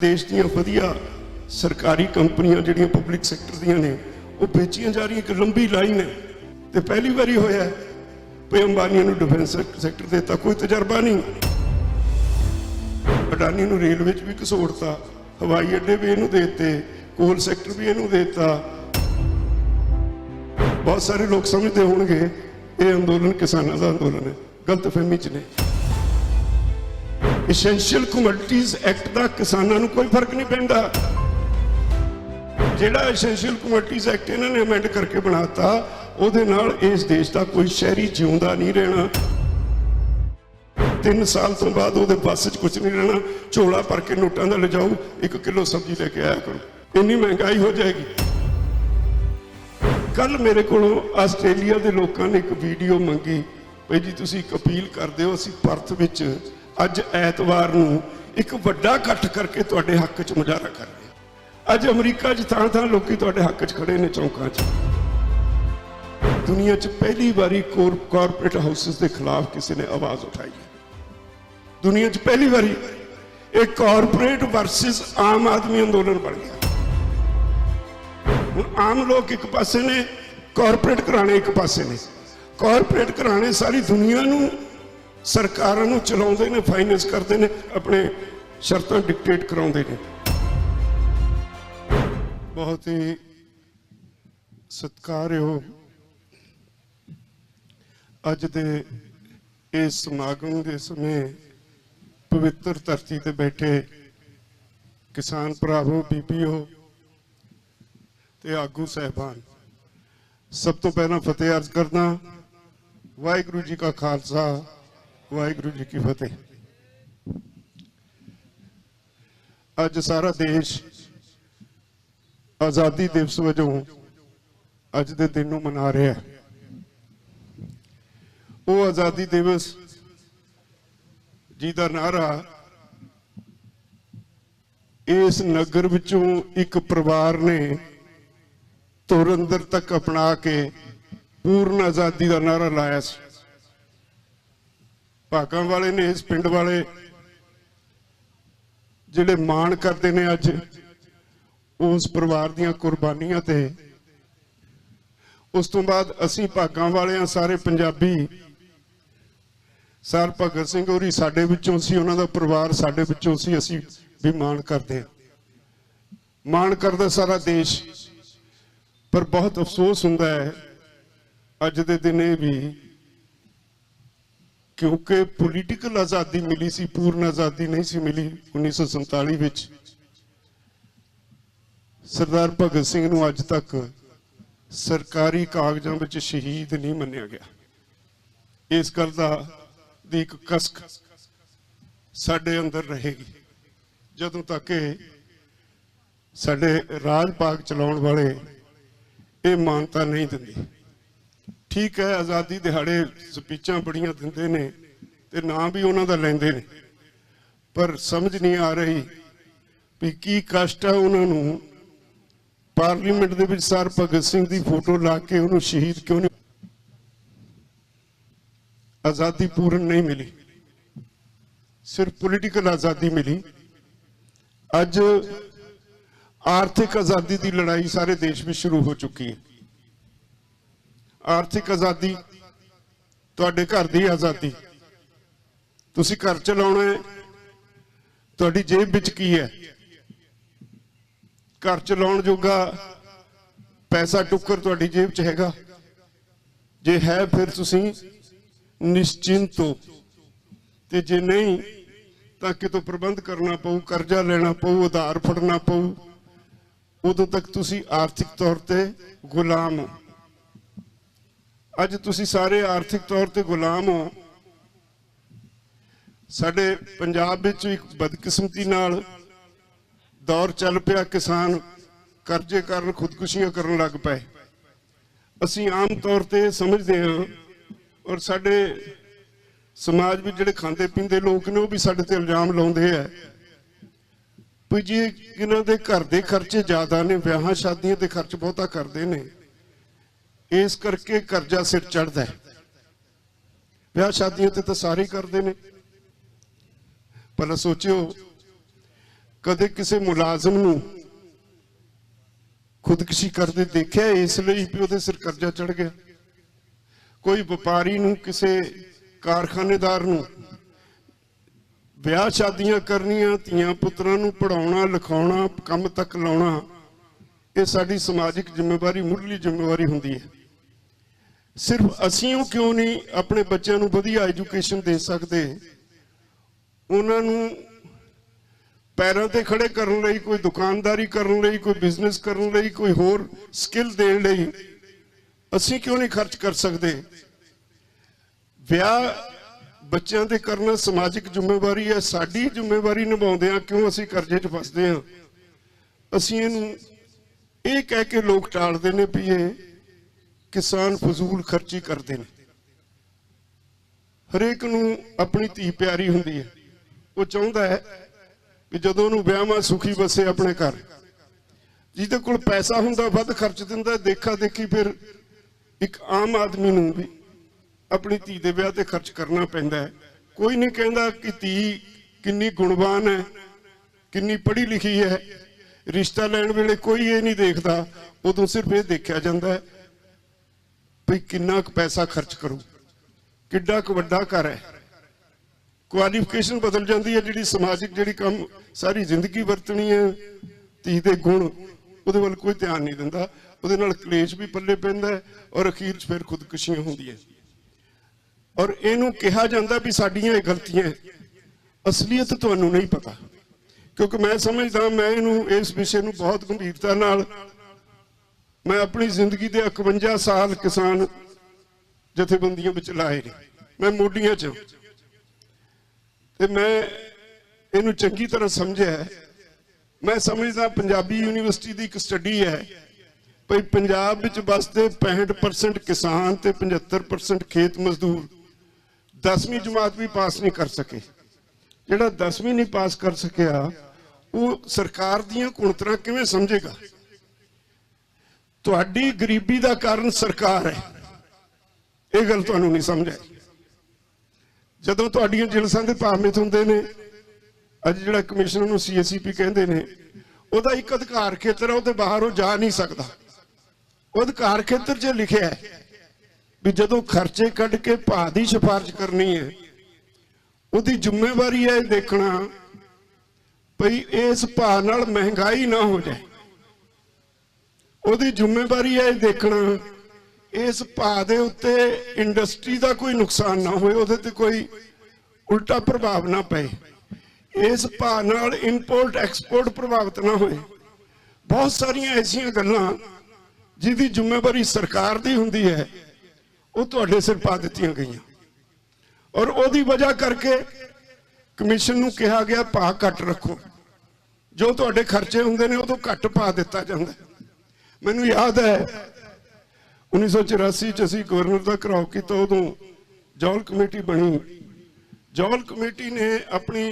देश ਦੀਆਂ ਵਧੀਆ ਸਰਕਾਰੀ ਕੰਪਨੀਆਂ ਜਿਹੜੀਆਂ ਪਬਲਿਕ ਸੈਕਟਰ ਦੀਆਂ ਨੇ ਉਹ ਵੇਚੀਆਂ ਜਾ ਰਹੀਆਂ। ਇੱਕ ਲੰਬੀ ਲਾਈਨ ਹੈ ਤੇ ਪਹਿਲੀ ਵਾਰੀ ਹੋਇਆ ਵੀ ਅੰਬਾਨੀ ਨੂੰ ਡਿਫੈਂਸ ਸੈਕਟਰ ਦਿੱਤਾ, ਕੋਈ ਤਜਰਬਾ ਨਹੀਂ। ਅਡਾਨੀ ਨੂੰ ਰੇਲ ਵਿੱਚ ਵੀ ਘਸੋੜਤਾ, ਹਵਾਈ ਅੱਡੇ ਵੀ ਇਹਨੂੰ ਦੇ ਦਿੱਤੇ, ਕੋਲ ਸੈਕਟਰ ਵੀ ਇਹਨੂੰ ਦੇ ਦਿੱਤਾ। ਬਹੁਤ ਸਾਰੇ ਲੋਕ ਸਮਝਦੇ ਹੋਣਗੇ ਇਹ ਅੰਦੋਲਨ ਕਿਸਾਨਾਂ ਦਾ ਅੰਦੋਲਨ ਹੈ, ਗਲਤਫਹਿਮੀ ਚ ਨੇ। एसेंशियल कमोडिटीज़ एक्ट का किसानों को कोई फर्क नहीं पैंदा। जिहड़ा एसेंशियल कमोडिटीज़ एक्ट इन्होंने अमेंड करके बनाता उहदे नाल इस देश का कोई शहरी जिउंदा नहीं रहना। 3 साल तो बाद उहदे बस च कुछ नहीं रहना। झोला भर के नोटां दा ले जाओ, 1 किलो सब्जी लेके आया करो, इन्नी महंगाई हो जाएगी। कल मेरे कोलों आस्ट्रेलिया के लोगों ने एक वीडियो मंगी, भाई जी तुसीं एक अपील करदे हो, असीं परथ विच अज ऐतवार नूं एक वड्डा इकट्ठ करके तुहाडे हक च मुजाहरा कर रहे। अज अमरीका च थां थां लोकी तुहाडे हक च खड़े ने, चौंकां च। दुनिया च पहली बारी कॉरपोरेट हाउसेस के खिलाफ किसी ने आवाज उठाई है। दुनिया च पहली बारी एक कॉरपोरेट वर्सेस आम आदमी अंदोलन बन गया। हुण आम लोग एक पासे ने, कॉरपोरेट घराणे एक पासे ने। कॉरपोरेट घराणे सारी दुनिया नूं सरकारां नूं चलाउंदे ने, फाइनेंस करते हैं, अपने शर्तां डिक्टेट कराउंदे ने। बहुत ही सत्कारयोग अज दे इस समागम के समय पवित्र धरती ते बैठे किसान भरावो, बीबीओ ते आगू साहबान, सब तो पहला फतेह अर्ज करना। वाहिगुरू जी का खालसा, वाहिगुरू जी की फतेह। अज सारा देश आज़ादी दिवस वजों अज दे दिन नूं मना रहा है। वो आज़ादी दिवस जी का नारा इस नगर विचों एक परिवार ने तुरंदर तक अपना के पूर्ण आज़ादी का नारा लाया। भागां वाले ने, इस पिंड वाले जिहड़े माण करते हैं अज उस परिवार दीयां कुर्बानियां ते। उस तो बाद असीं भागां वाले सारे पंजाबी, सर भगत सिंह होरी साडे विचों सी, उन्हां दा परिवार साडे विचों सी, असीं भी माण करते हैं, माण करदा सारा देश। पर बहुत अफसोस हुंदा है अज दे दिन ये भी, क्योंकि पोलीटिकल आज़ादी मिली सी, पूर्ण आज़ादी नहीं सी मिली। 1947 विच सरदार भगत सिंह नूं अज तक सरकारी कागजां विच शहीद नहीं मन्निया गया। इस गल दी एक कसक साडे अंदर रहेगी जदों तक साडे राज भाग चलाउण वाले ये मानता नहीं दिंदे। ठीक है, आज़ादी दिहाड़े स्पीचां बड़ियां दिंदे ने ते नाम भी उन्हां दा लैंदे ने, पर समझ नहीं आ रही भी की कष्ट है उन्हां नूं पार्लीमेंट दे विच सर भगत सिंह दी फोटो ला के उन्होंने शहीद क्यों नहीं। आज़ादी पूर्ण नहीं मिली, सिर्फ पॉलिटिकल आज़ादी मिली। अज आर्थिक आज़ादी की लड़ाई सारे देश में शुरू हो चुकी है। आर्थिक आज़ादी, तुहाडे घर दी आज़ादी, तुसीं घर चलाउणा है, तुहाडी जेब विच की है, घर चलाउण जोगा पैसा टुक्कर तुहाडी जेब च हैगा। जे है फिर तुसीं निश्चिंत हो, ते जे नहीं तां कितों प्रबंध करना पऊ, कर्जा लेना पऊ, उधार फड़ना पऊ। उदों तक तुसीं आर्थिक तौर ते गुलाम हो। अज तुसीं सारे आर्थिक तौर ते गुलाम हो। साडे पंजाब विच एक बदकिस्मती नाल दौर चल पिया, किसान कर्जे कारण खुदकुशियां करन लग पए। असीं आम तौर ते समझदे हां, और साडे समाज विच जिहड़े खांदे पींदे लोग ने वो भी साडे ते इल्जाम लाउंदे है भी जी इन्हां दे घर दे खर्चे ज़्यादा ने, विआहां शादियां दे खर्च बहुता करदे ने, इस करके कर्जा सिर चढ़दा है। विआह शादियां ते तां सारे करदे ने। भला सोचियो कदे किसी मुलाजम नूं खुदकुशी करते देखिया इसलिए भी उहदे सिर कर्जा चढ़ गया? कोई व्यापारी नूं किसी कारखानेदार नूं ब्याह शादियां करनियां, धीआं पुत्रां नूं पढ़ाउणा लिखाउणा काम तक लाउणा, ये साडी समाजिक जिम्मेवारी मुढ़ली जिम्मेवारी हुंदी है। सिर्फ असीं क्यों नहीं अपने बच्चों नूं वधिया एजुकेशन दे सकते, उन्हां नूं पैरों ते खड़े करने लई, कोई दुकानदारी करने लई, कोई बिजनेस करने लई, कोई होर स्किल देण लई असीं क्यों नहीं खर्च कर सकते? ब्याह बच्चों के करना समाजिक जिम्मेवारी है, साडी जिम्मेवारी निभाउंदिआं क्यों असीं कर्जे च फसदे हां? असीं इहनूं ये कह के लोग टालदे ने भी ये किसान फजूल खर्ची करते हैं। हरेक नूं अपनी धी प्यारी हुंदी है, वो चाहुंदा है कि जदों उहनूं विआहां सुखी बसे अपने घर। जिहदे कोल पैसा हुंदा वध खर्च दिंदा, देखा देखी फिर एक आम आदमी नूं भी अपनी धी दे विआह ते खर्च करना पैंदा है। कोई नहीं कहंदा कि धी किन्नी गुणवान है, किन्नी पढ़ी लिखी है। रिश्ता लैण वेले कोई ये नहीं देखदा, उदों सिर्फ ये देखा जाता है भी किन्ना क पैसा खर्च करूं, किड्डा क वड्डा घर है। क्वालिफिकेशन बदल जाती है, जिहड़ी समाजिक जिहड़ी काम सारी जिंदगी वरतनी है, धी दे गुण उहदे वल कोई ध्यान नहीं दिंदा, उहदे नाल कलेश भी पल्ले पैंदा है और अखीर च फिर खुदकुशियां होंदियां। और इहनूं कहा जाता भी साडियां ये गलतियां, असलीयत तुहानूं नहीं पता। क्योंकि मैं समझदा, मैं इहनूं इस विषय नूं बहुत गंभीरता नाल, मैं अपनी जिंदगी के 51 साल किसान जथेबंदियों में लाए ने, मैं मोडियां च ते मैं इहनूं चंगी तरह समझिआ है। मैं समझदा पंजाबी यूनिवर्सिटी की एक स्टडी है भाई पंजाब विच बसदे 65% किसान ते 75% खेत मजदूर 10वीं जमात भी पास नहीं कर सके। जिहड़ा 10वीं नहीं पास कर सकिया वो सरकार दीआं कुणतरां किवें समझेगा? तुहाडी गरीबी का कारण सरकार है, ये गल तुहानूं नहीं समझ आई। जदों तुहाडीआं जिलसां दे भाव मिथ हुंदे ने, अज जिहड़ा कमिश्नर नूं CSEP कहंदे ने, ਉਹਦਾ एक अधिकार खेतर है, ਉਹਦੇ बाहर वो जा नहीं सकता। वो अधिकार खेतर च लिखिआ है भी जदों खर्चे कढ के भाव की सिफारिश करनी है, ਉਹਦੀ जिम्मेवारी है देखना भई इस भाव नाल महंगाई ना हो जाए। ਉਹਦੀ जिम्मेवारी है देखना इस भाव के उत्ते इंडस्ट्री का कोई नुकसान ना होए, ਉਹਦੇ ते कोई उल्टा प्रभाव ना पए, इस भाव नाल इंपोर्ट एक्सपोर्ट प्रभावित ना होए। बहुत सारियां ऐसियां गल्लां जिहदी जिम्मेवारी सरकार की हुंदी है, वो तुहाडे सिर पा दित्तियां गईयां और ਉਹਦੀ वजह करके कमीशन नूं कहा गया भाव घट रखो, जो तुहाडे खर्चे हुंदे ने उह तों घट भाव दित्ता जांदा। मैनूं याद है 1984 च असीं गवर्नर का घिराव किया, उदों जौल कमेटी बनी। जौल कमेटी ने अपनी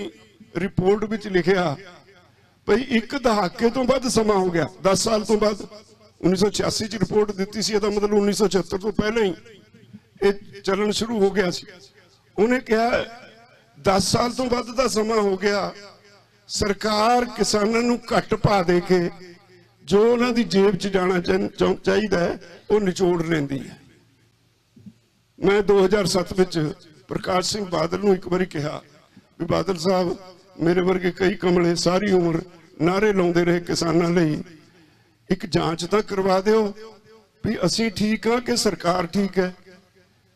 रिपोर्ट विच लिखिआ भई एक दहाके तो वध समा हो गया, 10 साल तो बाद 1986 च रिपोर्ट दी सी, इसदा मतलब 1976 तो पहले ही ये चलन शुरू हो गया सी। उन्हें कहा 10 साल तो वध दा समा हो गया, सरकार किसानों नूं घट पा दे के जो उन्हां दी जेब च जाना चाहिए वो निचोड़ लेंदी है। मैं 2007 विच प्रकाश सिंह बादल नूं एक बारी कहा भी बादल साहब मेरे वर्गे कई कमले सारी उम्र नारे लाउंदे रहे किसानां लई, एक जांच तां करवा दिओ भी असीं ठीक हाँ कि सरकार ठीक है।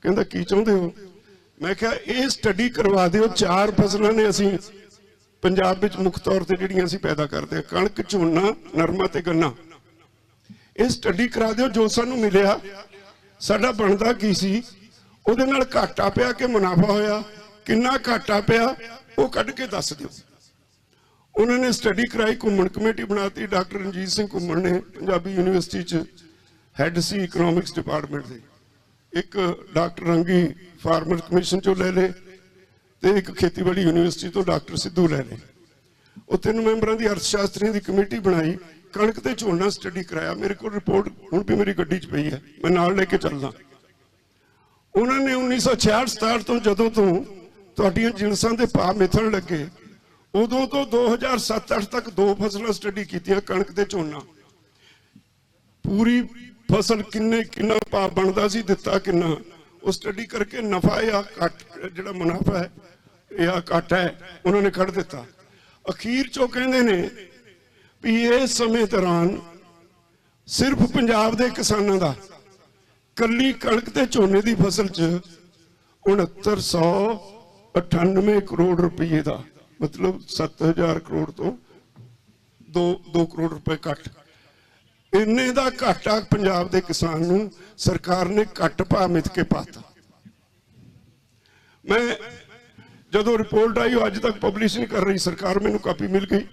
कहंदा की चाहुंदे हो? मैं कहा ये स्टडी करवा दिओ, 4 फसलां ने असीं पंजाब विच मुख तौर ते जिहड़ियां असीं पैदा करदे हां, कणक झोना नरमा ते गन्ना। ये स्टडी करा दिओ, जो सानूं मिलिआ साडा बनदा की सी, ਉਹਦੇ ਨਾਲ घाटा पिया कि मुनाफा होया, किन्ना घाटा पिया वो कढ़ के दस दिओ। उन्होंने स्टडी कराई, घूमन कमेटी बनाती, डॉक्टर रणजीत सिंह घूमन ने पंजाबी यूनिवर्सिटी च हैड सी इकनॉमिक्स डिपार्टमेंट के, एक डॉक्टर रंगी फार्मर कमीशन चो ले ले ते एक खेतीबाड़ी यूनिवर्सिटी तो डॉक्टर सिद्धू ले ले। वो 3 मैंबरों की अर्थशास्त्रियों की कमेटी बनाई, कणक ते झोना स्टडी कराया। मेरे को रिपोर्ट हुण भी मेरी गड्डी च पई है, मैं नाल लेके चलदा। उन्होंने 1966-67 तो जदों तो तुहाडीआं जिनसां दे भाव मिथण लगे, उदों तो 2007-8 तक 2 फसलां स्टडी कीतियां, कणक ते झोना। पूरी फसल किन्ना भाव बनता सी, दिता किन्ना, वो स्टडी करके नफा या घट, जिहड़ा मुनाफा है या घट है, उन्होंने कढ़ दिता। अखीर चो कहंदे ने भी इस समय दौरान सिर्फ पंजाब के किसानों का कली कणक ते झोने की फसल च 6998 करोड़ रुपये का, मतलब 7000 करोड़ तो 2 करोड़ रुपए घट, इन्ने का घाटा पंजाब के किसान नूं सरकार ने घट भाव मिथ के पाता। मैं जदों रिपोर्ट आई अज तक पब्लिश नहीं कर रही सरकार, मैनूं कापी मिल गई।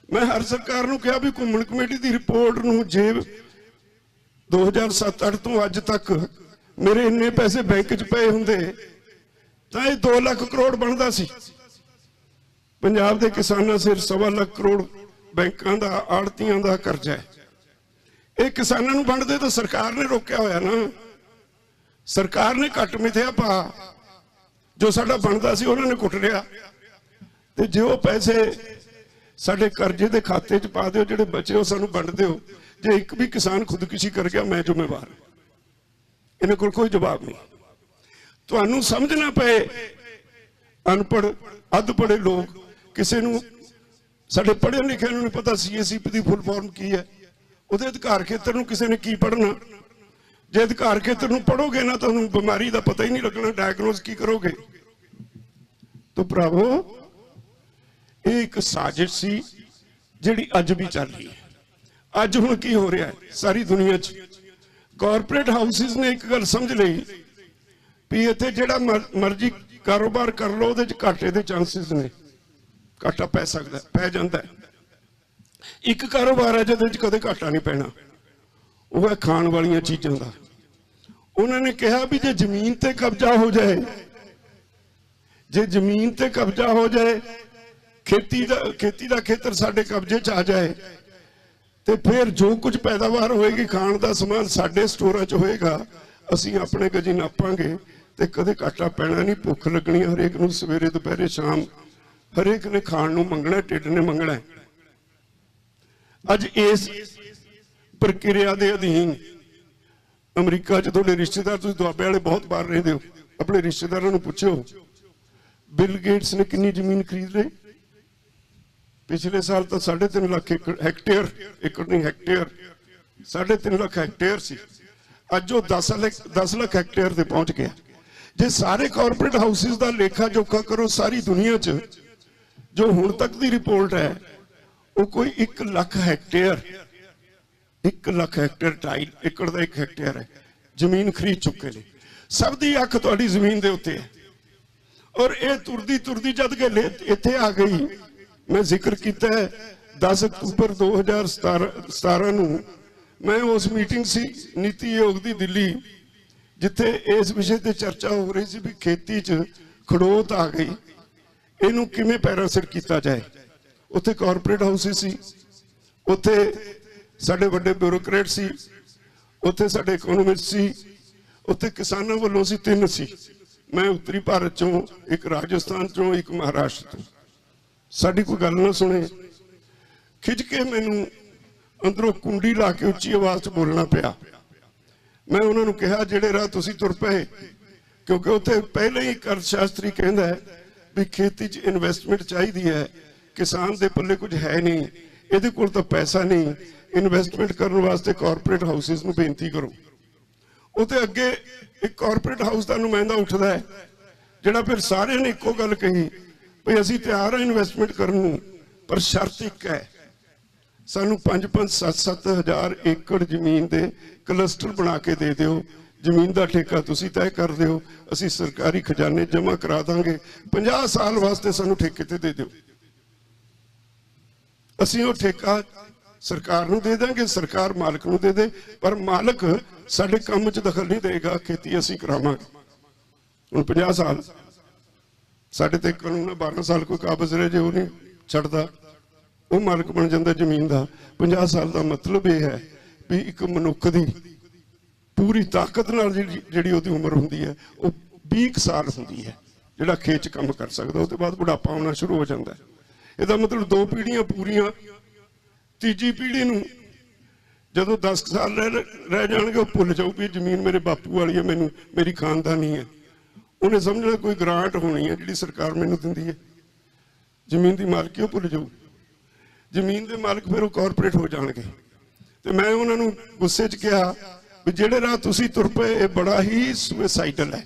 मैं हर सरकार नूं कहा भी घुम्मण कमेटी की रिपोर्ट नूं जे 2007-8 तो अज तक मेरे इन्ने पैसे बैंक च पे हुंदे तां ये 2 लाख करोड़ बनता सी। पंजाब के किसानां सिर 1.25 लाख करोड़ बैंकां दा आड़तियां दा करजा है। ये किसानां नूं वंडदे तो सरकार ने रोकिया होया ना, सरकार ने घट मिथया पा जो साडा बनदा सी उन्होंने कुट लिया। ते जे वो पैसे साडे कर्जे दे खाते च पा दिओ, जिहड़े बचे हो सानूं वंड दिओ। जे एक भी किसान खुदकुशी कर गया मैं जिम्मेवार, इन्हां कोल कोई जवाब नहीं। तुहानूं समझना पे अनपढ़ अध पढ़े लोग, किसी नूं साडे पढ़े लिखे नूं नहीं पता CACP की फुल फॉर्म की है, उहदे अधिकार खेतर नूं किसी ने की पढ़ना। जे अधिकार खेतर नूं पढ़ोगे ना तो बीमारी का पता ही नहीं लगना, डायग्नोज की करोगे। तो भरावो ये एक साजिश सी जिहड़ी अज भी चल रही है। अज हुण की हो रहा है सारी दुनिया च, कॉरपोरेट हाउसिस ने एक गल समझ ली भी इत्थे जिहड़ा मर्जी कारोबार कर लो उहदे च घाटे दे चांसिस ने, घाटा पै सकदा पै जांदा है। एक कारोबार है जिहदे च कदे घाटा नहीं पैना, वो है खाण वालियां चीज़ां दा। उन्होंने कहा भी जे जमीन ते कब्जा हो जाए, जे जमीन ते कब्जा हो जाए, खेती का खेतर साडे कब्जे च आ जाए, तो फिर जो कुछ पैदावार होएगी खाण का समान साडे स्टोरां च होएगा, असीं अपने गजी नापांगे ते कदे घाटा पैना नहीं। भुख लगनी हरेक नूं सवेरे दोपहरे शाम, हरेक ने खाण नूं मंगना, ढिड ने मंगना। अज इस प्रक्रिया के अधीन अमरीका च तुहाडे रिश्तेदार, तुसीं दुआबे वाले बहुत बार रहिंदे हो, अपने रिश्तेदारों नूं पुछो बिल गेट्स ने कितनी जमीन खरीद ली। पिछले साल तो 3.5 लाख हेक्टेयर, एकड़ नहीं हेक्टेयर, 3.5 लाख हेक्टेयर सी, अज वो 10 लाख हेक्टेयर ते पहुंच गया। जे सारे कॉरपोरेट हाउसिस का लेखा जोखा करो सारी दुनिया च, जो हुण तक की रिपोर्ट है वो कोई 1 लाख हेक्टेयर, 1 लाख हेक्टेयर 2.5 एकड़ का 1 हेक्टेयर है जमीन खरीद चुके ने। सब दी अख तुहाडी जमीन दे उत्ते है। और ये तुरदी तुरदी जद के इत्थे आ गई, मैं जिक्र किया है 10 अक्तूबर 2017 नूं मैं उस मीटिंग सी नीति आयोग की दिल्ली, जिथे इस विषय ते चर्चा हो रही सी भी खेती च खड़ोत आ गई, इनू किवें पैरां सिर कीता जाए। उत्थे कॉरपोरेट हाउसिस सी, उत्थे साडे वड्डे ब्यूरोक्रेट सी, उत्थे साडे इकोनॉमिस्ट सी, उत्थे किसानों वालों सी 3 सी। मैं उत्तरी भारत चों, एक राजस्थान चों, एक महाराष्ट्र चों। साडी कोई गल ना सुने, खिंच के मैनू अंदरों कुंडी ला के उच्ची आवाज च बोलना पिया। मैं उन्होंने कहा जिहड़े राह तुसीं तुर पए, क्योंकि उत्थे पहले ही अर्थशास्त्री कहंदा है भी खेती च इन्वेस्टमेंट चाहिदी है, किसान दे पल्ले कुछ है नहीं, इहदे कोल तां पैसा नहीं, इन्वेस्टमेंट करने वास्ते कॉरपोरेट हाउसिस नूं बेनती करो। उत्ते अगे एक कॉरपोरेट हाउस का नुमाइंदा उठदा है जिहड़ा फिर सारिआं ने इक्को गल कही भी असीं तैयार हां इन्वेस्टमेंट करन नूं, पर शर्त एक है, सानू 5-5, 7-7 हज़ार एकड़ जमीन के क्लस्टर बना के दे दिओ, जमीन का ठेका तुसीं तय कर दिओ, असीं सरकारी खजाने जमा करा देंगे, 50 साल वास्ते सानू ठेके ते दे दिओ। असीं वो ठेका सरकार नूं दे देंगे, सरकार मालक नूं दे दे, पर मालक साडे काम च दखल नहीं देगा, खेती असीं करावांगे। हुण 50 साल साडे ते कानून 12 साल कोई काबज रह जे वो नहीं छड्डदा, वो मालक बन जाता जमीन का। 50 साल का मतलब यह है भी एक मनुख की पूरी ताकत नाल जिहड़ी उहदी उम्र हुंदी है वो 20 साल हुंदी है। ਜਿਹੜਾ ਖੇਤ 'ਚ ਕੰਮ ਕਰ ਸਕਦਾ, ਉਹ ਤੋਂ ਬਾਅਦ ਬੁਢਾਪਾ ਆਉਣਾ ਸ਼ੁਰੂ ਹੋ ਜਾਂਦਾ। ਇਹਦਾ ਮਤਲਬ 2 ਪੀੜ੍ਹੀਆਂ ਪੂਰੀਆਂ, ਤੀਜੀ ਪੀੜ੍ਹੀ ਨੂੰ ਜਦੋਂ 10 ਸਾਲ ਰਹਿ ਜਾਣਗੇ ਉਹ ਭੁੱਲ ਜਾਊ ਵੀ ਜ਼ਮੀਨ ਮੇਰੇ ਬਾਪੂ ਵਾਲੀ ਹੈ, ਮੈਨੂੰ ਮੇਰੀ ਖਾਨਦਾਨੀ ਹੈ। ਉਹਨੇ ਸਮਝਣਾ ਕੋਈ ਗ੍ਰਾਂਟ ਹੋਣੀ ਹੈ ਜਿਹੜੀ ਸਰਕਾਰ ਮੈਨੂੰ ਦਿੰਦੀ ਹੈ। ਜ਼ਮੀਨ ਦੀ ਮਾਲਕੀ ਉਹ ਭੁੱਲ ਜਾਊ। ਜ਼ਮੀਨ ਦੇ ਮਾਲਕ ਫਿਰ ਉਹ ਕਾਰਪੋਰੇਟ ਹੋ ਜਾਣਗੇ। ਤੇ ਮੈਂ ਉਹਨਾਂ ਨੂੰ ਗੁੱਸੇ 'ਚ ਕਿਹਾ ਵੀ ਜਿਹੜੇ ਰਾਹ ਤੁਸੀਂ ਤੁਰ ਪਏ ਇਹ ਬੜਾ ਹੀ ਸੁਸਾਈਡਲ ਹੈ,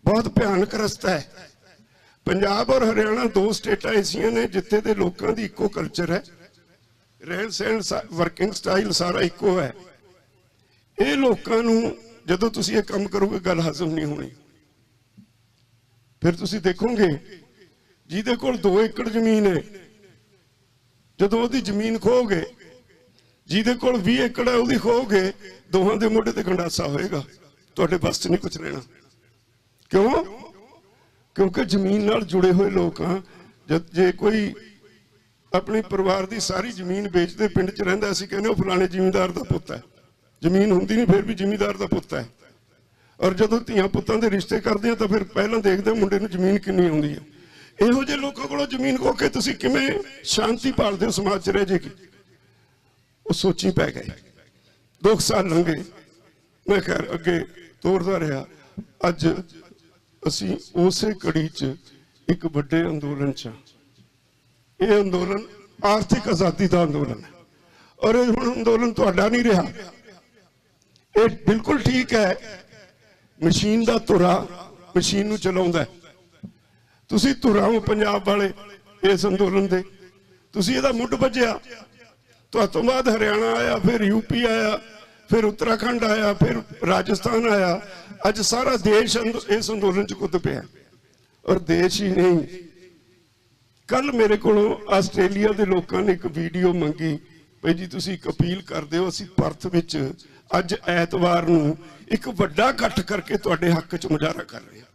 ਬਹੁਤ ਭਿਆਨਕ ਰਸਤਾ ਹੈ। ਪੰਜਾਬ ਔਰ ਹਰਿਆਣਾ 2 ਸਟੇਟਾਂ ਐਸੀਆਂ ਨੇ ਜਿੱਥੇ ਦੇ ਲੋਕਾਂ ਦੀ ਇੱਕੋ ਕਲਚਰ ਹੈ, ਰਹਿਣ ਸਹਿਣ ਵਰਕਿੰਗ ਸਟਾਈਲ ਸਾਰਾ ਇੱਕੋ ਹੈ। ਇਹ ਲੋਕਾਂ ਨੂੰ ਜਦੋਂ ਤੁਸੀਂ ਇਹ ਕੰਮ ਕਰੋਗੇ ਗੱਲ ਹਜ਼ਮ ਨਹੀਂ ਹੋਣੀ। ਫਿਰ ਤੁਸੀਂ ਦੇਖੋਗੇ ਜਿਹਦੇ ਕੋਲ 2 ਏਕੜ ਜ਼ਮੀਨ ਹੈ, ਜਦੋਂ ਉਹਦੀ ਜ਼ਮੀਨ ਖੋਗੇ, ਜਿਹਦੇ ਕੋਲ 20 ਏਕੜ ਹੈ ਉਹਦੀ ਖੋਗੇ, ਦੋਹਾਂ ਦੇ ਮੋਢੇ ਤੇ ਗੰਡਾਸਾ ਹੋਏਗਾ, ਤੁਹਾਡੇ ਬਸ 'ਚ ਨਹੀਂ ਕੁਝ ਰਹਿਣਾ। ਕਿਉਂ? ਕਿਉਂਕਿ ਜ਼ਮੀਨ ਨਾਲ ਜੁੜੇ ਹੋਏ ਲੋਕ ਆ। ਜੇ ਕੋਈ ਆਪਣੇ ਪਰਿਵਾਰ ਦੀ ਸਾਰੀ ਜ਼ਮੀਨ ਵੇਚਦੇ ਪਿੰਡ 'ਚ ਰਹਿੰਦਾ, ਅਸੀਂ ਕਹਿੰਦੇ ਉਹ ਫਲਾਣੇ ਜ਼ਿਮੀਂਦਾਰ ਦਾ ਪੁੱਤ ਹੈ। ਜ਼ਮੀਨ ਹੁੰਦੀ ਨਹੀਂ ਫਿਰ ਵੀ ਜ਼ਿਮੀਂਦਾਰ ਦਾ ਪੁੱਤ ਹੈ। ਔਰ ਜਦੋਂ ਧੀਆਂ ਪੁੱਤਾਂ ਦੇ ਰਿਸ਼ਤੇ ਕਰਦੇ ਆ ਤਾਂ ਫਿਰ ਪਹਿਲਾਂ ਦੇਖਦੇ ਮੁੰਡੇ ਨੂੰ ਜ਼ਮੀਨ ਕਿੰਨੀ ਆਉਂਦੀ ਹੈ। ਇਹੋ ਜਿਹੇ ਲੋਕਾਂ ਕੋਲੋਂ ਜ਼ਮੀਨ ਖੋ ਕੇ ਤੁਸੀਂ ਕਿਵੇਂ ਸ਼ਾਂਤੀ ਭਾਲਦੇ ਹੋ? ਸਮਾਜ 'ਚ ਰਹਿ ਜੇਗੀ। ਉਹ ਸੋਚੀ ਪੈ ਗਏ। 2 ਸਾਲ ਲੰਘੇ, ਮੈਂ ਖੈਰ ਅੱਗੇ ਤੋਰਦਾ ਰਿਹਾ। ਅੱਜ ਅਸੀਂ ਉਸੇ ਕੜੀ 'ਚ ਇੱਕ ਵੱਡੇ ਅੰਦੋਲਨ 'ਚ। ਇਹ ਅੰਦੋਲਨ ਆਰਥਿਕ ਆਜ਼ਾਦੀ ਦਾ ਅੰਦੋਲਨ ਹੈ। ਔਰ ਇਹ ਹੁਣ ਅੰਦੋਲਨ ਤੁਹਾਡਾ ਨਹੀਂ ਰਿਹਾ। ਇਹ ਬਿਲਕੁਲ ਠੀਕ ਹੈ, ਮਸ਼ੀਨ ਦਾ ਧੁਰਾ ਮਸ਼ੀਨ ਨੂੰ ਚਲਾਉਂਦਾ। ਤੁਸੀਂ ਧੁਰਾ ਹੋ ਪੰਜਾਬ ਵਾਲੇ ਇਸ ਅੰਦੋਲਨ ਦੇ। ਤੁਸੀਂ ਇਹਦਾ ਮੁੱਢ ਵੱਜਿਆ। ਤੋਂ ਬਾਅਦ ਹਰਿਆਣਾ ਆਇਆ, ਫਿਰ ਯੂਪੀ ਆਇਆ, ਫਿਰ ਉੱਤਰਾਖੰਡ ਆਇਆ, ਫਿਰ ਰਾਜਸਥਾਨ ਆਇਆ। ਅੱਜ ਸਾਰਾ ਦੇਸ਼ ਇਸ ਅੰਦੋਲਨ 'ਚ ਕੁੱਦ ਪਿਆ। ਔਰ ਦੇਸ਼ ਹੀ ਨਹੀਂ, ਕੱਲ ਮੇਰੇ ਕੋਲੋਂ ਆਸਟ੍ਰੇਲੀਆ ਦੇ ਲੋਕਾਂ ਨੇ ਇੱਕ ਵੀਡੀਓ ਮੰਗੀ ਭਾਈ ਜੀ ਤੁਸੀਂ ਇੱਕ ਅਪੀਲ ਕਰਦੇ ਹੋ, ਅਸੀਂ ਪਰਥ ਵਿੱਚ ਅੱਜ ਐਤਵਾਰ ਨੂੰ ਇੱਕ ਵੱਡਾ ਇਕੱਠ ਕਰਕੇ ਤੁਹਾਡੇ ਹੱਕ 'ਚ ਮੁਜ਼ਾਹਰਾ ਕਰ ਰਹੇ ਹਾਂ।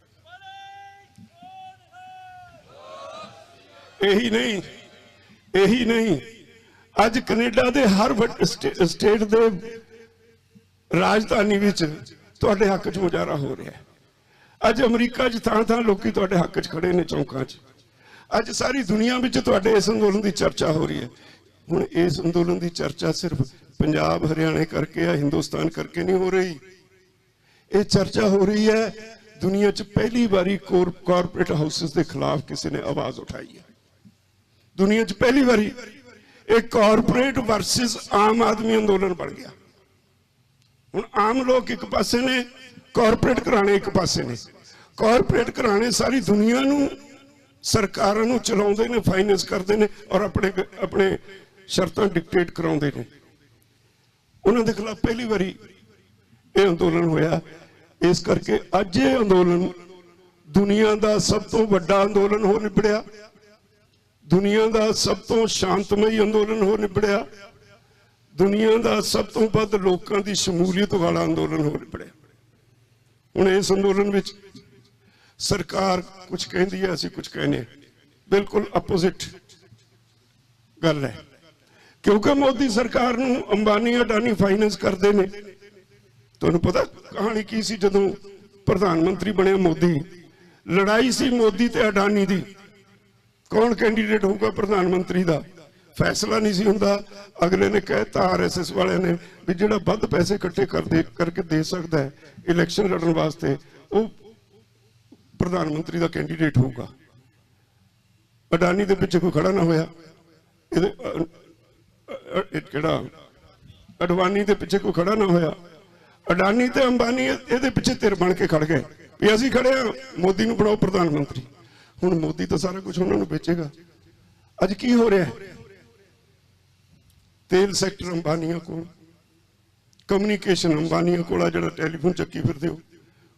ਇਹੀ ਨਹੀਂ, ਅੱਜ ਕੈਨੇਡਾ ਦੇ ਹਰ ਸਟੇਟ ਦੇ ਰਾਜਧਾਨੀ ਵਿੱਚ ਤੁਹਾਡੇ ਹੱਕ 'ਚ ਮੁਜ਼ਾਹਰਾ ਹੋ ਰਿਹਾ ਹੈ। ਅੱਜ ਅਮਰੀਕਾ 'ਚ ਥਾਂ ਲੋਕੀ ਤੁਹਾਡੇ ਹੱਕ 'ਚ ਖੜੇ ਨੇ, ਚੌਂਕਾਂ 'ਚ। ਅੱਜ ਸਾਰੀ ਦੁਨੀਆ ਵਿੱਚ ਤੁਹਾਡੇ ਇਸ ਅੰਦੋਲਨ ਦੀ ਚਰਚਾ ਹੋ ਰਹੀ ਹੈ। ਹੁਣ ਇਸ ਅੰਦੋਲਨ ਦੀ ਚਰਚਾ ਸਿਰਫ ਪੰਜਾਬ ਹਰਿਆਣੇ ਕਰਕੇ ਆ, ਹਿੰਦੁਸਤਾਨ ਕਰਕੇ ਨਹੀਂ ਹੋ ਰਹੀ। ਇਹ ਚਰਚਾ ਹੋ ਰਹੀ ਹੈ ਦੁਨੀਆ 'ਚ ਪਹਿਲੀ ਵਾਰੀ ਕਾਰਪੋਰੇਟ ਹਾਊਸਿਸ ਦੇ ਖਿਲਾਫ ਕਿਸੇ ਨੇ ਆਵਾਜ਼ ਉਠਾਈ ਹੈ। ਦੁਨੀਆ 'ਚ ਪਹਿਲੀ ਵਾਰੀ ਇਹ ਕਾਰਪੋਰੇਟ ਵਰਸਸ ਆਮ ਆਦਮੀ ਅੰਦੋਲਨ ਬਣ ਗਿਆ। ਹੁਣ ਆਮ ਲੋਕ ਇੱਕ ਪਾਸੇ ਨੇ, ਕਾਰਪੋਰੇਟ ਘਰਾਣੇ ਇੱਕ ਪਾਸੇ ਨੇ। ਕਾਰਪੋਰੇਟ ਘਰਾਣੇ ਸਾਰੀ ਦੁਨੀਆ ਨੂੰ, ਸਰਕਾਰਾਂ ਨੂੰ ਚਲਾਉਂਦੇ ਨੇ, ਫਾਈਨੈਂਸ ਕਰਦੇ ਨੇ ਔਰ ਆਪਣੇ ਸ਼ਰਤਾਂ ਡਿਕਟੇਟ ਕਰਾਉਂਦੇ ਨੇ। ਉਹਨਾਂ ਦੇ ਖਿਲਾਫ ਪਹਿਲੀ ਵਾਰੀ ਇਹ ਅੰਦੋਲਨ ਹੋਇਆ। ਇਸ ਕਰਕੇ ਅੱਜ ਇਹ ਅੰਦੋਲਨ ਦੁਨੀਆ ਦਾ ਸਭ ਤੋਂ ਵੱਡਾ ਅੰਦੋਲਨ ਹੋ ਨਿਬੜਿਆ, ਦੁਨੀਆ ਦਾ ਸਭ ਤੋਂ ਸ਼ਾਂਤਮਈ ਅੰਦੋਲਨ ਹੋ ਨਿਬੜਿਆ, ਦੁਨੀਆ ਦਾ ਸਭ ਤੋਂ ਵੱਧ ਲੋਕਾਂ ਦੀ ਸ਼ਮੂਲੀਅਤ ਵਾਲਾ ਅੰਦੋਲਨ ਹੋ ਨਿਬੜਿਆ। ਹੁਣ ਇਸ ਅੰਦੋਲਨ ਵਿੱਚ ਸਰਕਾਰ ਕੁਝ ਕਹਿੰਦੀ ਹੈ, ਅਸੀਂ ਕੁਝ ਕਹਿੰਦੇ ਹਾਂ। ਬਿਲਕੁਲ ਆਪੋਜ਼ਿਟ ਗੱਲ ਹੈ, ਕਿਉਂਕਿ ਮੋਦੀ ਸਰਕਾਰ ਨੂੰ ਅੰਬਾਨੀ ਅਡਾਨੀ ਫਾਈਨੈਂਸ ਕਰਦੇ ਨੇ। ਤੁਹਾਨੂੰ ਪਤਾ ਕਹਾਣੀ ਕੀ ਸੀ? ਜਦੋਂ ਪ੍ਰਧਾਨ ਮੰਤਰੀ ਬਣਿਆ ਮੋਦੀ, ਲੜਾਈ ਸੀ ਮੋਦੀ ਤੇ ਅਡਾਨੀ ਦੀ, ਕੌਣ ਕੈਂਡੀਡੇਟ ਹੋਊਗਾ ਪ੍ਰਧਾਨ ਮੰਤਰੀ ਦਾ। ਫੈਸਲਾ ਨਹੀਂ ਸੀ ਹੁੰਦਾ। ਅਗਲੇ ਨੇ ਕਹਿਤਾ, ਆਰਐਸਐਸ ਵਾਲਿਆਂ ਨੇ, ਵੀ ਜਿਹੜਾ ਵੱਧ ਪੈਸੇ ਇਕੱਠੇ ਕਰਕੇ ਦੇ ਸਕਦਾ ਹੈ ਇਲੈਕਸ਼ਨ ਲੜਨ ਵਾਸਤੇ, ਉਹ ਪ੍ਰਧਾਨ ਮੰਤਰੀ ਦਾ ਕੈਂਡੀਡੇਟ ਹੋਊਗਾ। ਅਡਾਨੀ ਦੇ ਪਿੱਛੇ ਕੋਈ ਖੜਾ ਨਾ ਹੋਇਆ, ਕਿਹੜਾ ਅਡਵਾਨੀ ਦੇ ਪਿੱਛੇ ਕੋਈ ਖੜਾ ਨਾ ਹੋਇਆ। ਅਡਾਨੀ ਤੇ ਅੰਬਾਨੀ ਇਹਦੇ ਪਿੱਛੇ ਧਿਰ ਬਣ ਕੇ ਖੜ ਗਏ ਵੀ ਅਸੀਂ ਖੜੇ ਹਾਂ, ਮੋਦੀ ਨੂੰ ਬਣਾਓ ਪ੍ਰਧਾਨ ਮੰਤਰੀ। ਹੁਣ ਮੋਦੀ ਤਾਂ ਸਾਰਾ ਕੁਝ ਉਹਨਾਂ ਨੂੰ ਵੇਚੇਗਾ। ਅੱਜ ਕੀ ਹੋ ਰਿਹਾ ਹੈ? ਤੇਲ ਸੈਕਟਰ ਅੰਬਾਨੀਆਂ ਕੋਲ, ਕਮਿਊਨੀਕੇਸ਼ਨ ਅੰਬਾਨੀਆਂ ਕੋਲ ਆ, ਜਿਹੜਾ ਟੈਲੀਫੋਨ ਚੱਕੀ ਫਿਰਦੇ ਹੋ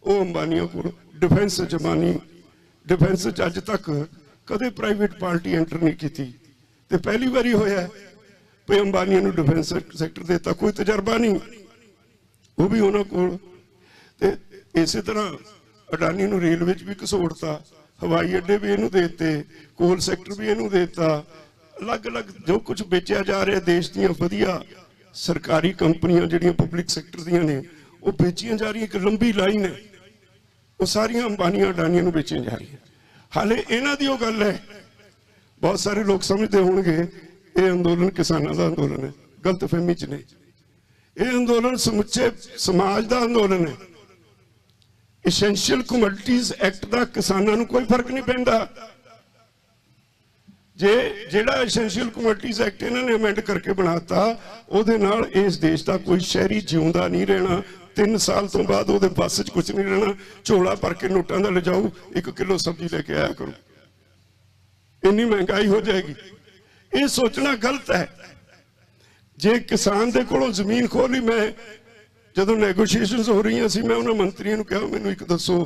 ਉਹ ਅੰਬਾਨੀਆਂ ਕੋਲ, ਡਿਫੈਂਸ ਡਿਫੈਂਸ 'ਚ ਅੱਜ ਤੱਕ ਕਦੇ ਪ੍ਰਾਈਵੇਟ ਪਾਰਟੀ ਐਂਟਰ ਨਹੀਂ ਕੀਤੀ ਤੇ ਪਹਿਲੀ ਵਾਰੀ ਹੋਇਆ ਵੀ ਅੰਬਾਨੀਆਂ ਨੂੰ ਡਿਫੈਂਸ ਸੈਕਟਰ ਦਿੱਤਾ। ਕੋਈ ਤਜਰਬਾ ਨਹੀਂ, ਉਹ ਵੀ ਉਹਨਾਂ ਕੋਲ। ਤੇ ਇਸੇ ਤਰ੍ਹਾਂ ਅਡਾਨੀ ਨੂੰ ਰੇਲਵੇ 'ਚ ਵੀ ਘਸੋੜਤਾ, ਹਵਾਈ ਅੱਡੇ ਵੀ ਇਹਨੂੰ ਦੇ ਦਿੱਤੇ, ਕੋਲ ਸੈਕਟਰ ਵੀ ਇਹਨੂੰ ਦੇ ਦਿੱਤਾ। ਅਲੱਗ-ਅਲੱਗ ਜੋ ਕੁਝ ਵੇਚਿਆ ਜਾ ਰਿਹਾ ਦੇਸ਼ ਦੀਆਂ ਵਧੀਆ ਸਰਕਾਰੀ ਕੰਪਨੀਆਂ ਜਿਹੜੀਆਂ ਪਬਲਿਕ ਸੈਕਟਰ ਦੀਆਂ ਨੇ, ਉਹ ਵੇਚੀਆਂ ਜਾ ਰਹੀਆਂ। ਇੱਕ ਲੰਬੀ ਲਾਈਨ ਹੈ, वो सारिया अंबानियां अडानियां नूं बेचीਆਂ जा रही है। हाले इन्हां दी वो गल है, बहुत सारे लोग समझते होंगे ये अंदोलन किसानों का अंदोलन है, गलतफहमी च ने। ये अंदोलन समुचे समाज का अंदोलन है। एसेंशियल कमोडिटीज एक्ट का किसानों कोई फर्क नहीं पैंदा। जे जिहड़ा एसेंशियल कमोडिटीज एक्ट इन्होंने अमेंड करके बनाता, उहदे नाल इस देश का कोई शहरी जिउंदा नहीं रहना। 3 साल तो बाद उहदे बस च कुछ नहीं रहना। झोला भर के नोटां दा ले जाओ, 1 किलो सब्जी लेके आया करो, इन्नी महंगाई हो जाएगी। ये सोचना गलत है। जे किसान दे कोलों जमीन खोली, मैं जदों नैगोशिएशनस हो रही सी, मैं उन्होंने मंत्रियों कहा मैनूं एक दसो,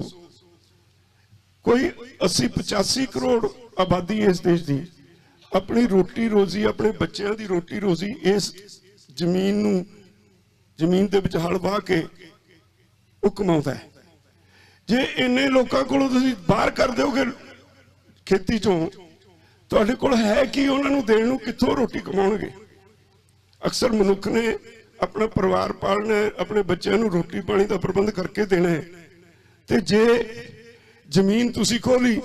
कोई 80-85 करोड़ आबादी इस देश की अपनी रोटी रोजी, अपने बच्चों की रोटी रोजी इस जमीन दे विच हल वाह के वो कमाउंदा है। जे इन्ने लोगों को तुसीं बाहर कर दोगे खेती चों, तुहाडे कोल है कि उन्होंने देण नूं कित्थों रोटी कमाउणगे। अक्सर मनुख ने अपना परिवार पालना है, अपने बच्चों को रोटी पानी का प्रबंध करके देना है। तो जे जमीन तुसी खोली,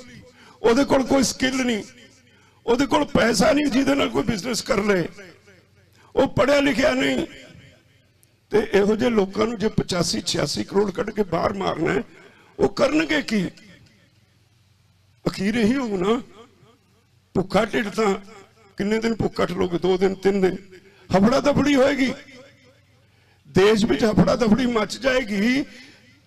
उहदे कोल कोई स्किल नहीं, उहदे कोल पैसा नहीं जिहदे नाल कोई बिजनेस कर ले, वो पढ़िया लिखिया नहीं, तो इहो जिहे लोकां नूं जे 85-86 करोड़ कढ़ के बाहर मारना है, वो करनगे की? अखीर यही होऊ ना, भुखा ढिड तां किन्ने दिन भुखा ठलोगे? 2 दिन 3 दिन हफड़ा दफड़ी होएगी, देश में हफड़ा दफड़ी मच जाएगी।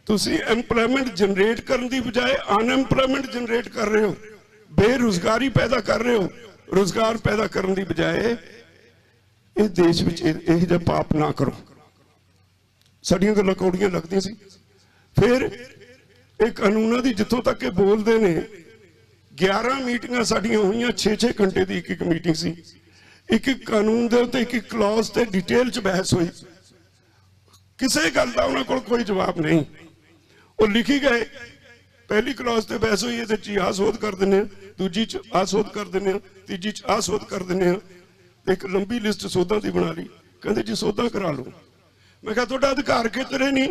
तुसी एम्पलॉयमेंट जनरेट करने की बजाय अनएम्पलॉयमेंट जनरेट कर रहे हो, बेरोजगारी पैदा कर रहे हो। रोजगार पैदा करने की बजाय इस देश में यह जिहा पाप ना करो। साडियां गल्लां कौड़ियां लगदियां सी। फिर ये कानूनां दी जिथों तक के बोलते ने, 11 मीटिंगां साडियां होईयां, 6-6 घंटे की एक मीटिंग सी। एक कानून दे उत्ते एक क्लॉज ते डिटेल च बहस हुई, किसी गल का उन्होंने को कोई जवाब नहीं। वो लिखी गए, पहली क्लॉज से बहस हुई, ये ची आ सोध कर दें, दूजी च आ सोध कर दें, तीजी च आ सोध कर दें। एक लंबी लिस्ट सोधा की बना ली, कहते जी सोधा करा लो। मैं कहा तुहाडा अधिकार खेतर है नहीं,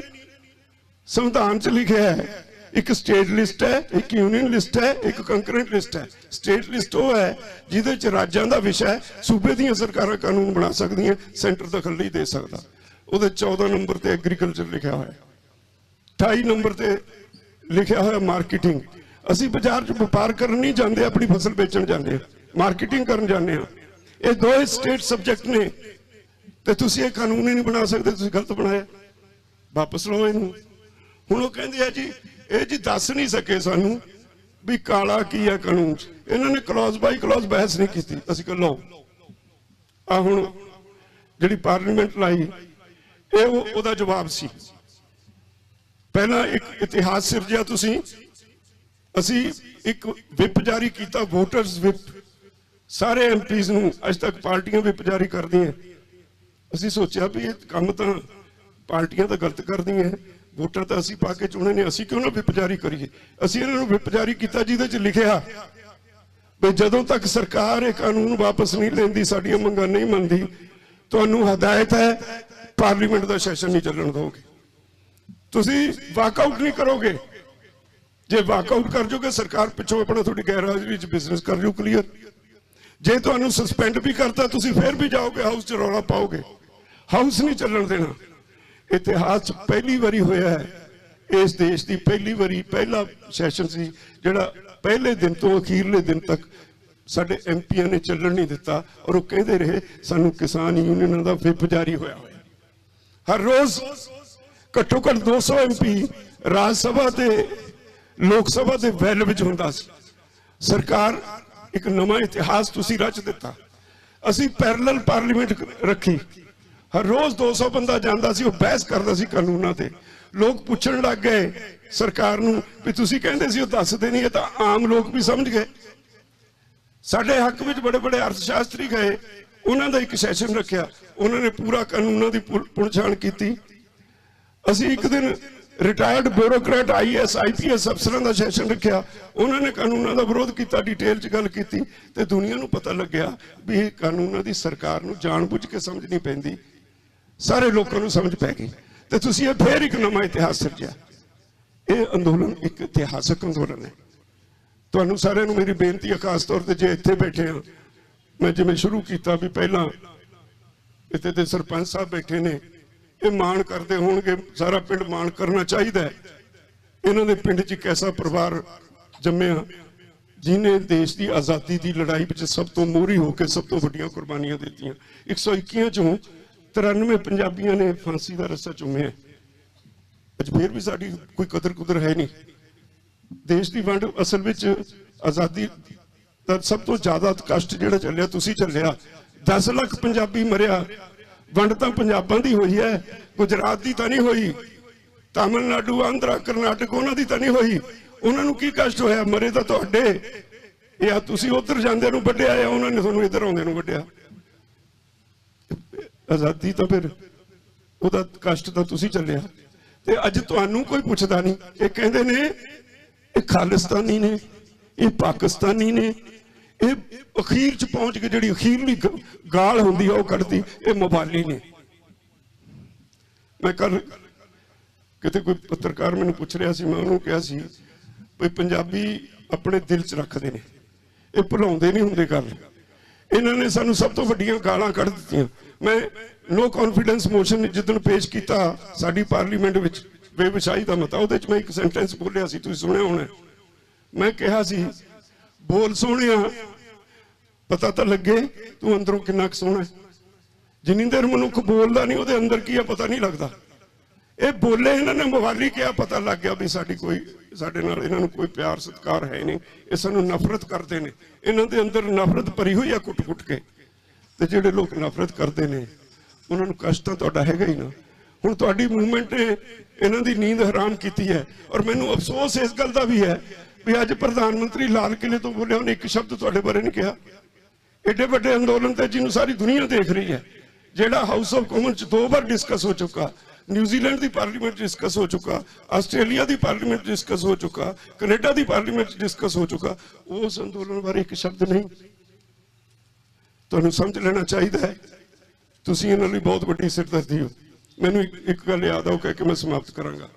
संविधान च लिखा है एक स्टेट लिस्ट है, एक यूनियन लिस्ट है, एक कंकरेंट लिस्ट है। स्टेट लिस्ट वो है जिहदे च राज्यां दा विषय है, सूबे दीयां सरकारां कानून बना सकदियां, सेंटर दखल नहीं दे सकता। उहदे 14 नंबर ते एग्रीकल्चर लिखा हुआ है, 28 नंबर ते लिखा हुआ मार्केटिंग। असीं बाजार च व्यापार करन नहीं जाते, अपनी फसल बेचण जाते हैं, मार्केटिंग करन जाते हैं। ये 2 स्टेट सब्जैक्ट ने, तो तुसीं ये कानून ही नहीं बना सकते, तुसीं गलत बनाया, वापस लो इहनूं। हुण वो कहंदे आ जी ये जी दस नहीं सके सानू भी काला की है कानून च। इन्होंने क्लॉज बाई क्लॉज बहस नहीं की। असीं कह लो आ हुण जिहड़ी पार्लीमेंट लाई, ये ओहदा जवाब सी। पहला एक इतिहास सिरजिया तुसीं, असीं एक विप जारी किया, वोटर्स विप। सारे एमपीज़ नूं अज तक पार्टियां विप जारी करदियां। असीं सोचा भी ये काम तां पार्टियां तां गलत करदियां, वोटां तां असीं पा के चुने ने, असीं क्यों ना विप जारी करिए। असीं इन्हां नूं विप जारी किया जिहदे च लिखिया भी जदों तक सरकार ये कानून वापस नहीं लैंदी, साडीआं मंगां नहीं मनदी, तुहानूं हदायत है पार्लीमेंट का सैशन नहीं चलन दोगे, तुसीं वाकआउट नहीं करोगे। जे वाकआउट कर जोगे सरकार पिछों अपना थोड़ी गैर हाजिरी बिजनेस कर जू क्लीयर। जे तुहानूं सस्पेंड भी करता, तुसीं फिर भी जाओगे हाउस च रौला पाओगे, हाउस नहीं चलन देना। इतिहास पहली बारी होया है इस देश की, पहली बारी पहला सैशन सी जिहड़ा पहले दिन तो अखीरले दिन तक साडे एमपीआं ने चलन नहीं दिता, और वो कहते रहे सानू किसान यूनियन का विप जारी होया होया। हर रोज घट्टो घट्ट 200 एमपी राज सभा ते लोक सभा के वैल विच हुंदा सी। सरकार एक नवा इतिहास तुसीं रच दिता। असीं पैरलल पार्लीमेंट रखी, हर रोज 200 बंदा जांदा सी, वो बहस करदा सी कानूनां ते। लोग पूछण लग गए सरकार नूं भी तुसीं कहंदे सी, वो दसदे नहीं, तां आम लोग भी समझ गए। साडे हक विच बड़े बड़े अर्थशास्त्री गए, उन्हां दा एक सैशन रखिया, उन्होंने पूरा कानूनां दी पुणछाण कीती। असीं एक दिन रिटायर्ड ब्यूरोक्रेट IAS IPS अफसरां दा सैशन रखिया, उन्होंने कानूनां दा विरोध किया, डिटेल च गल की, ते दुनिया नूं पता लग्या भी कानूनां दी सरकार नूं जानबुझ के समझनी पैंदी, सारे लोगों को समझ पै गई। तो तुसीं फिर एक नवा इतिहास सिरजिया। ये अंदोलन एक इतिहासक अंदोलन है। तुहानू सारिਆਂ ਨੂੰ मेरी बेनती है, खास तौर पर जे इत्थे बैठे हाँ, मैं जिवें शुरू किया भी पहला इत्थे दे सरपंच साहब बैठे ने, ये माण करते होणगे, सारा पिंड माण करना चाहिए। इन्हां दे पिंड च एक ऐसा परिवार जम्मिया जिन्हें देश की आज़ादी की लड़ाई में सब तो मोहरी होकर सब तो वड्डियां कुर्बानियां दित्तियां। 121 चों 93 पंजाबियों ने फांसी का रस्सा चुम्या। अज फिर भी साडी कोई कदर कुदर है नहीं। देश की वंड असल में आज़ादी का सब तो ज्यादा कष्ट जिहड़ा चलिया तुसीं चलिया। 10 लाख पंजाबी मरिया। वंड तां पंजाबां दी होई है, गुजरात की तां नहीं होई, तमिलनाडु आंध्रा करनाटक उन्हां दी तां नहीं होई। उन्होंने की कष्ट होया? मरे तो तुहाडे, या तुसीं उधर जांदे नूं वड्ढिया या उन्होंने तुहानूं इधर आउंदे नूं वड्ढिया। आज़ादी तो फिर उहदा कष्ट तो तुसीं झल्लिया ते अज तुहानूं कोई पुछदा नहीं। ये कहंदे ने ये खालिस्तानी ने, ये पाकिस्तानी ने, ये अखीर च पहुंच के जिहड़ी अखीरली गाल हुंदी है वो कढदी, ये मोबाइली ने। मैं कल किते कोई पत्रकार मैनूं पुछ रहा सी, मैं उन्होंने कहा सी भी पंजाबी अपने दिल च रखते हैं, ये भुलाउंदे नहीं हुंदे गल। इन्होंने सानू सब तो वड्डियां गालां कढ दित्तियां। मैं नो कॉन्फिडेंस मोशन जिदन पेश किया साडी पार्लीमेंट विच बेवसाही का मता, उहदे च मैं एक सेंटेंस बोलिया सी, तुसीं सुणिया होना। मैं कहा सी बोल सोहणिया पता तो लगे तू अंदरों किन्ना क सोहना है। जिन्नी देर मनुख बोलदा नहीं उहदे अंदर की है पता नहीं लगता। ये बोले इन्होंने मोबाइली क्या पता लग गया भी साडी कोई साडे नाल इन्हां नूं कोई प्यार सत्कार है नहीं, ये सानूं नफरत करते हैं। इन्हां दे अंदर नफरत भरी हुई है कुट कुट के। ते जिहड़े लोग नफरत करते हैं उन्हां नूं कष्ट तां तुहाडा हैगा ही ना। हुण तुहाडी मूवमेंट ने इन्हां दी नींद हराम की है। और मैनूं अफसोस इस गल का भी है भी अज प्रधानमंत्री लाल किले तो बोलिया उन्हें एक शब्द तुहाडे बारे नहीं कहा। एडे वड्डे अंदोलन ते जिन्हों सारी दुनिया देख रही है, जिहड़ा हाउस ऑफ कॉमन च 2 बार डिस्कस हो चुका, न्यूजीलैंड की पार्लीमेंट डिस्कस हो चुका, आस्ट्रेलिया की पार्लीमेंट डिस्कस हो चुका, कनेडा की पार्लीमेंट डिस्कस हो चुका, उस अंदोलन बारे एक शब्द नहीं। तुहानूं समझ लेना चाहिए है। तुसीं इन्हां लई बहुत वड्डी सिरदर्दी हो। मैनूं एक गल याद आओ कह के मैं समाप्त करांगा।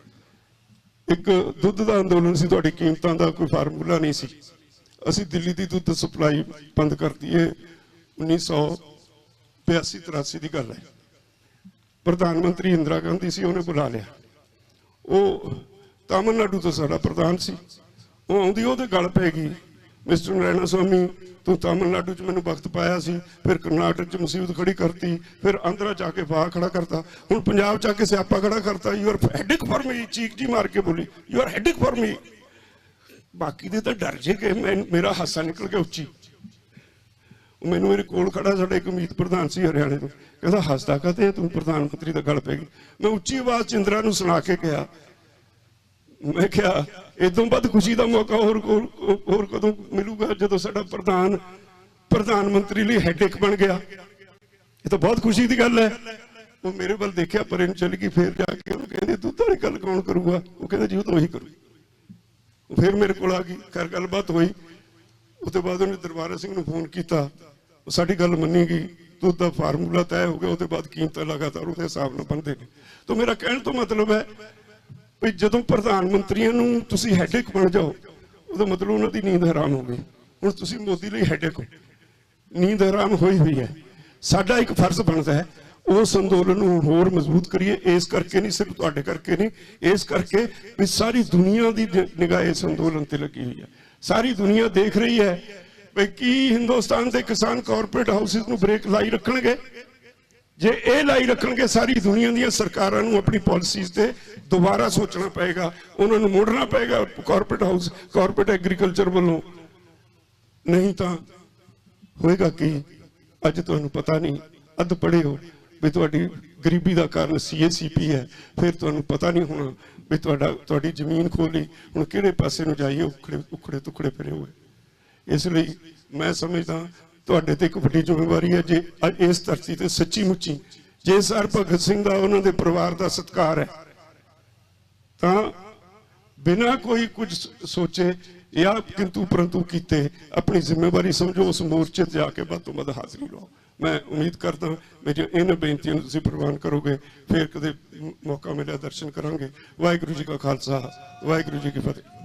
एक दुध का अंदोलन सी, तुहाडी कीमतां दा कोई फार्मूला नहीं सी। असीं दिल्ली की दुध सप्लाई बंद कर दी है। 1982-83 की गल है। प्रधानमंत्री इंदिरा गांधी सी, उन्हें बुला लिया। वो तमिलनाडु तो साडा प्रधान सी, वो आउंदी ओहदे गल पैगी, मिस्टर नारायण स्वामी तू तमिलनाडु च मैनूं वक्त पाया सी, फिर कर्नाटक च मुसीबत खड़ी करती, फिर आंध्रा जाके वाह खड़ा करता, हुण पंजाब च आके स्यापा खड़ा करता। You are headache for me, चीख जी मार के बोली you are headache for me. बाकी दे तो डर जे कि मैं मेरा हासा निकल गया उच्ची। मैनू मेरे कोल खड़ा साडा एक अमीत प्रधान सी हरियाणे तो, कहता हसदा कहते तू प्रधानमंत्री का गल पैगी। मैं उच्ची आवाज च इंदिरा नूं सुना के कहा, मैं क्या इदों वध खुशी का मौका होर कदों मिलूगा जदों साडा प्रधानमंत्री लिए हेडेक बन गया। ये तो बहुत खुशी की गल है। वो मेरे वाल देखिया पर इन चल गई, फिर जाके कहते दुध वाली गल कौन करूगा? वो कहते जी वो तो वही करू। फिर मेरे को आ गई, खैर गलबात हुई। उसके बाद उन्हें दरबारा सिंह नूं फोन किया, साडी गल मनी गई, दुध का फार्मूला तय हो गया। उसके बाद कीमत लगातार उस हिसाब नाल बनते हैं। तो मेरा कहने तो मतलब है भी जदों प्रधानमंत्रियों नूं तुसीं हैडेक बन जाओ, उसका मतलब उन्होंने नींद हराम हो गई। हुण तुसीं मोदी लई हैडेक हो, नींद हराम होई हुई है। साडा एक फर्ज बनता है उस अंदोलन नूं होर मजबूत करिए। इस करके नहीं, सिर्फ तुहाडे करके नहीं, इस करके भी सारी दुनिया की निगाह इस अंदोलन ते लगी हुई है। सारी दुनिया देख रही है भाई की हिंदुस्तान के किसान कॉरपोरेट हाउसिस नूं ब्रेक लाई रखणगे। जे ये लाई रखणगे सारी दुनिया दी सरकारां नूं अपनी पॉलिसीज़ ते दोबारा सोचना पएगा, उन्होंने मुड़ना पएगा कॉरपोरेट हाउस कॉरपोरेट एग्रीकल्चर वालों। नहीं तो होएगा कि अज तुहानूं पता नहीं, अध पढ़े हो भी तुहाडी गरीबी का कारण CACP है, फिर तुहानूं पता नहीं होना भी तुहाडी जमीन खोली हुण किहड़े पासे नूं जाइए, उखड़े तुखड़े फिरे हुए। इसलिए मैं समझदा तुहाडे ते एक वड्डी जिम्मेवारी है। जे इस धरती ते सच्ची मुच्ची जे सर भगत सिंह दा उन्हां दे परिवार दा सत्कार है तां बिना कोई कुछ सोचे या किंतु परंतु कीते अपनी जिम्मेवारी समझो, उस मोर्चे ते जाके वध तो वध हाज़री लो। मैं उम्मीद करदा मेरी इन बेनतियों तुसीं प्रवान करोगे, फिर कदे मौका मिलिया दर्शन करांगे। वाहिगुरू जी का खालसा, वाहिगुरू जी की फतेह।